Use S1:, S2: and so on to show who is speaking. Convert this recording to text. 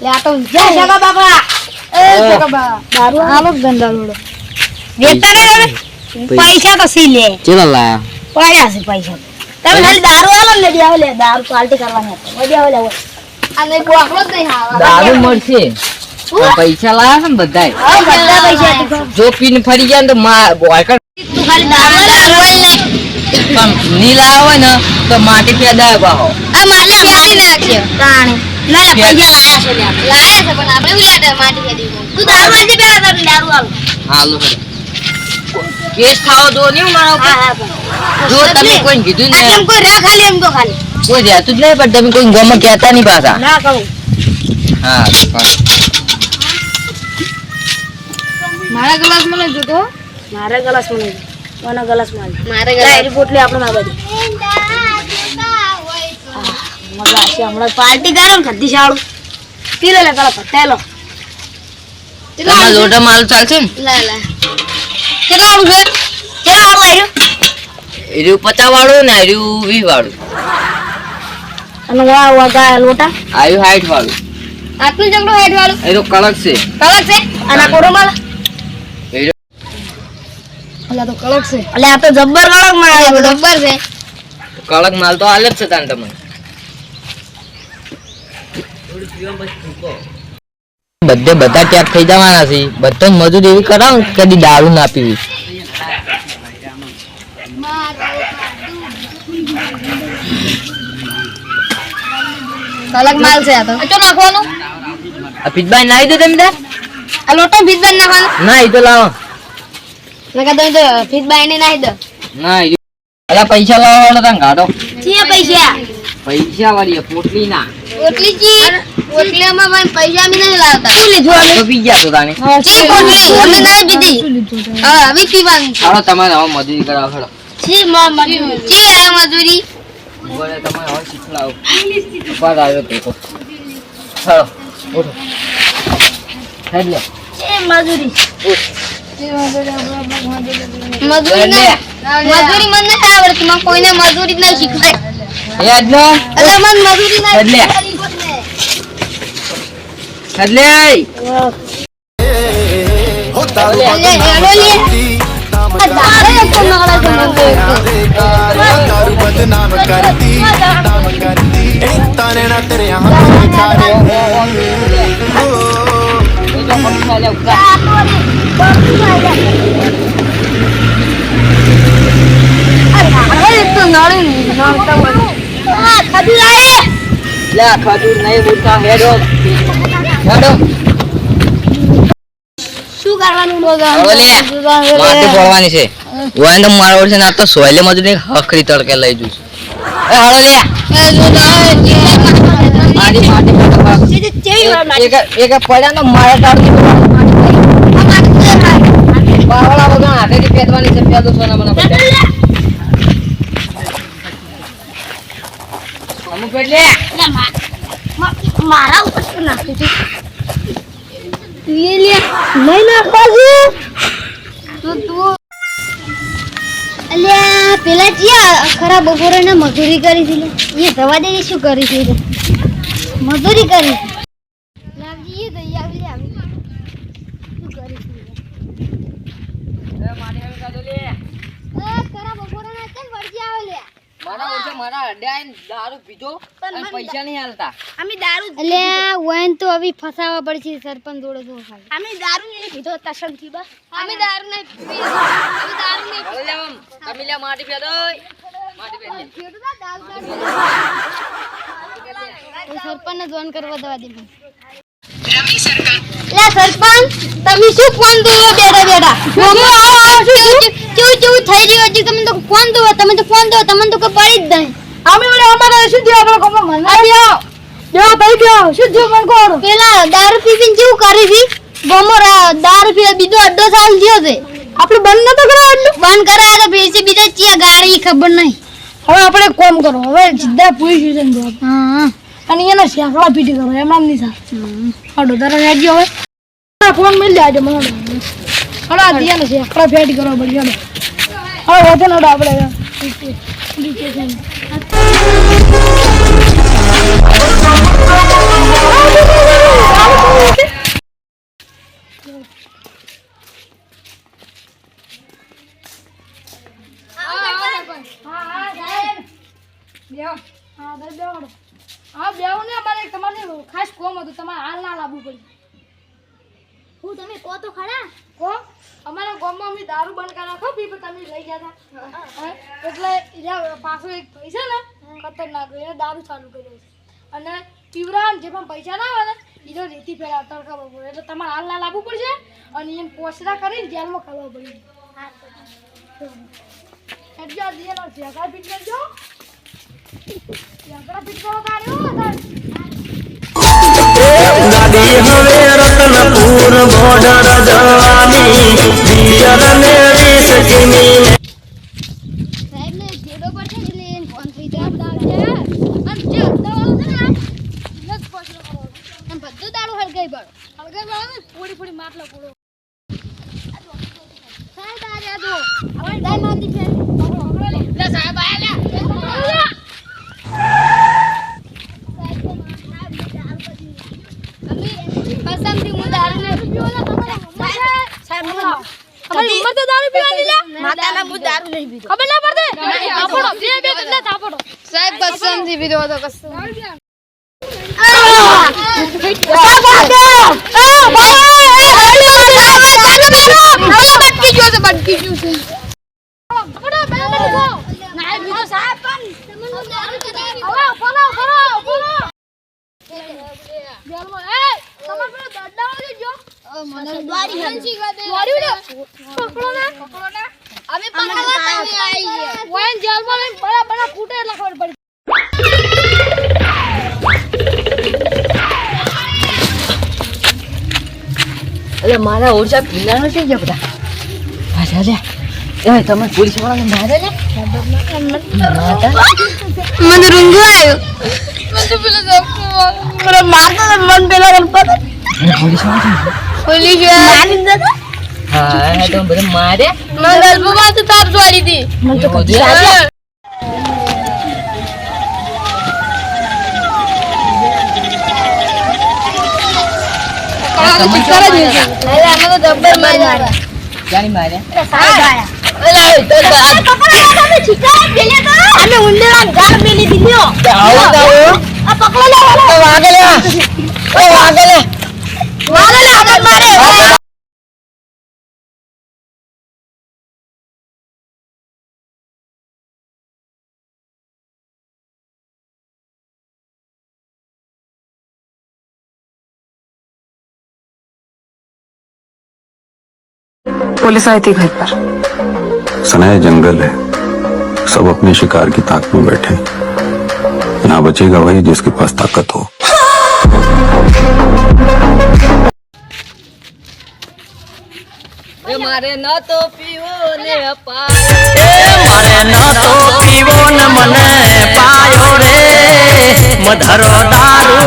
S1: લે આ તો જય શાબા બાપા એ શાબા દારૂ આલો ગંદા લોડો દેતા ને પૈસા તો સી લે
S2: ચેલા લાયા
S1: પડ્યા છે પૈસા તમે ખાલી દારૂ આલો ને લે લે દારૂ પાર્ટી કરવાની હતી વડિયા લે અને બોકલો જ નહીં આવા
S2: દારૂ મળશે પૈસા લાયા છે ને બધાય
S1: હા બધા પૈસા
S2: જો પીને ફરી ગયા ને તો બોયકટ
S1: તું ખાલી દારૂ લે
S2: પણ ની લાયા હોય ને તો માટી પેદા બાહો
S1: આ માટી માટી નાખ્યો તાણે ના પૈસા લાયા છે પણ આપણે ઉલ્યા માટી ફેદી તું દારૂ આજે પેલા તને દારૂ આલો
S2: હાલો કેસ ખાવો દો નહીં મારો
S1: હા
S2: જો તમે કોઈ કીધું ને
S1: એમ કોઈ રા ખાલી એમ તો ખાલી
S2: કોઈ રહેતું જ નહીં પણ તમે કોઈ ગોમાં કહેતા નહીં પાછા
S1: ના કહું
S2: હા
S1: મારા ગ્લાસ મને જોતો મારા ગ્લાસ મને કોના ગ્લાસ માં મારા ગ્લાસ પોટલી આપણે માં બધી મજા છે હમણાં પાર્ટી કરો ને ખદ્દી શાળું પી લે પેલા પતાયલો
S2: તમારા લોટા માલ ચાલશે ને
S1: લા લા કેટલા આમ છે કેટલા આમ આવ્યું
S2: એર્યું 50 વાળું ને એર્યું 20 વાળું
S1: અને વાગા લોટા
S2: આયુ 60 વાળું
S1: આટલું જગડો હેડ વાળું
S2: એરો કડક છે
S1: અને આ કોડો માલ
S2: એરો
S1: અલા તો કડક છે અલે આ તો જબ્બર કડક માલ આવે જબ્બર છે
S2: કડક માલ તો આલે જ છે તાન તમને બધા ત્યાગ થઈ જવાના છે બધા મજૂર એવી કરાવ કદી દારૂ ના પીવી
S1: કડક માલ છે આ તો ચો નાખવાનું
S2: આ પીતબાઈ નાઈ દો તમે તાર
S1: આ લોટો ફીટબાઈ નાખવાનું
S2: ના ઈ તો લાવો
S1: નકા તો ફીટબાઈ ને નાખી દો
S2: ના અલા પૈસા લાવવાના તા ગાડો
S1: છે પૈસા
S2: પૈસા વાળી પોટલી ના
S1: ઓટલી જી ઓટલીમાં ભાઈ પૈસા મી નહીં લાવતા શું લીધું અમે
S2: તો પી ગયા તો તાને
S1: જી ઓટલી અમે નહીં પીધી હા હવે પીવાનું
S2: હાલો તમારે હવે મજૂરી કરાવો હેડો
S1: જી મજૂરી જી આ મજૂરી
S2: બોલે તમારે હવે શીખડાવો ઉપાડ આવ્યો પેકો ચાલો ઉઠો હેડ લે
S1: જી મજૂરી મજૂરી મને નહીં આવડતી મને કોઈને મજૂરી જ નહીં શીખવાય
S2: યાદ નો
S1: અલે મને મજૂરી નહીં
S2: હેડ લે હેડ લે
S1: હોતા લે હેડો લે દારે તો નગળા
S3: दारू बदनाम करती ताने ना तेरे यहाँ करे
S2: ખજૂર નહીં બોલતા હેડો હેડો
S1: શું કરવાનું
S2: માટી ફોડવાની છે ઓય તો મારો છે ના તો સોયલે મજૂરી હખરી તડકે લઈ જઉં છું એ હાલો લે મારી માટી એક પડ્યા તો મારે ટાળની બાવળા વગર હાથેથી પેદવાની છે પેદો સોના મને અમુક એટલે
S1: મારા ઉપર નાખી તું લે નહીં નાખવા તું અલ્યા પેલા જ્યાં ખરા બપોરે ને મજૂરી કરી હતી એ જવા દે શું કરી છે મજૂરી કરી લાવજી એ દઈ આવી આવી શું કરી
S2: એ મારી હવે કાઢો લે
S1: એ ખરા બપોરે ને કેમ વળજી આવે લે
S2: મારા ઓછે મારા અડાઈન દારૂ પીધો અને પૈસા નહીં હાલતા
S1: અમે દારૂ અલ્યા વન તો હવે ફસાવા પડશે સરપંચ જોડે જો ખાલી અમે દારૂ નહીં પીધો તસમ થી બસ અમે દારૂ નહીં પીધો અમે દારૂ નહીં
S2: હાલો લે તમે લે માટી પેદો માટી પેદો
S1: સરપંચ ને જોઈન કરવા દેવા દે લે સરપંચ તમે શું ફોન દો બેડા મમ્મી આવો શું થઈ રહ્યું હજી તમે તો ફોન દો તમે તો ફોન દો તમને તો કોઈ પડી જ નહીં અમે ઓલે અમારે શું થયું આપણો કોમ મન આપ્યો દેવો થઈ ગયો શું થયું મન કોણ પેલા દારૂ પીને કેવું કરી છે ગોમરા દારૂ પી બીજો અડ્ડો સાલ થયો છે આપણે બંધ નતો કરાવ બંધ કરાય તો બેસી બીજા ચિયા ગાડી ખબર નહીં હવે આપણે કોમ કરો હવે સીધા પોલીસ સ્ટેશન જો હા અને એના શેકડા પીટી કરો એમ નહીં સા હડો તારા રાજી હવે ફોન મિલ જાજો મને હડા દિયાને શેકડા ફેટી કરો બળી હડો હવે વધે નડો આપણે ખાસ કોમ હતું તમારે હાલ ના લાવવું પડ્યું હું તમે કહો તો ખરા કો અમારા ગામમાં અમે દારૂ બંધ કરી નાખો પી તમે લઈ ગયા હતા એટલે પાછો એક પૈસા ને ખતરનાક એને દારૂ ચાલુ કર્યો છે અને પીવરા જે પણ પૈસા ના આવે ને એ રેતી ફેરા તડકા પડે એટલે તમારે હાલ ના લાવવું પડશે અને એને પોસરા કરીને જેલમાં ખાવા પડે એટલા દિયાનો ઝેગા પીટ કરજો ઝેગા પીટ કરો કાઢ્યો
S4: ગાડી હવે રતનપુર બોર્ડર જવાની દિયર ને 20 કિમી
S1: સાહેબ ને જેડો પર છે એટલે એને ફોન થઈ જાય આવશે અને જે દવાળો છે ને લગ પોસરો કરો અને બધું દારૂ હળગાઈ બાળો ને થોડી માટલા પૂરો સાહેબ આ રે દો હવે દાઈ માંદી ફેર લે સાહેબ આયા પસંદથી હું દારૂ ને પીવો ને સાહેબ અમારી ઉંમર તો દારૂ પીવાની લે માતાના હું દારૂ નહીં પીતો ખબર ના પડે થાપડો બે એટલે થાપડો સાહેબ પસંદથી પીતો તો કશું
S2: એટલે મારા ઓરસા પીલાનો છે બધા પાછા લે એ તમે પોલીસ વાળાને મારે ને
S1: મને રૂંગો આવ્યો મને પેલો મને મારતો તો મન પેલા ગણપત
S2: પોલીસ વાળા
S1: પોલીસ મારી દીધા
S2: હા તો બધા મારે
S1: મને ગલ્પમાં તો તાપ છોડી દી
S2: મને તો કદી જાણી મારે
S5: पुलिस आई थी घर पर
S6: सनाया जंगल है सब अपने शिकार की ताक में बैठे यहाँ बचेगा वही जिसके पास ताकत हो
S2: મારે ન તો પીવો ને
S4: મારે ન તો પીવો ને મને પાયો રે મધરો દારૂ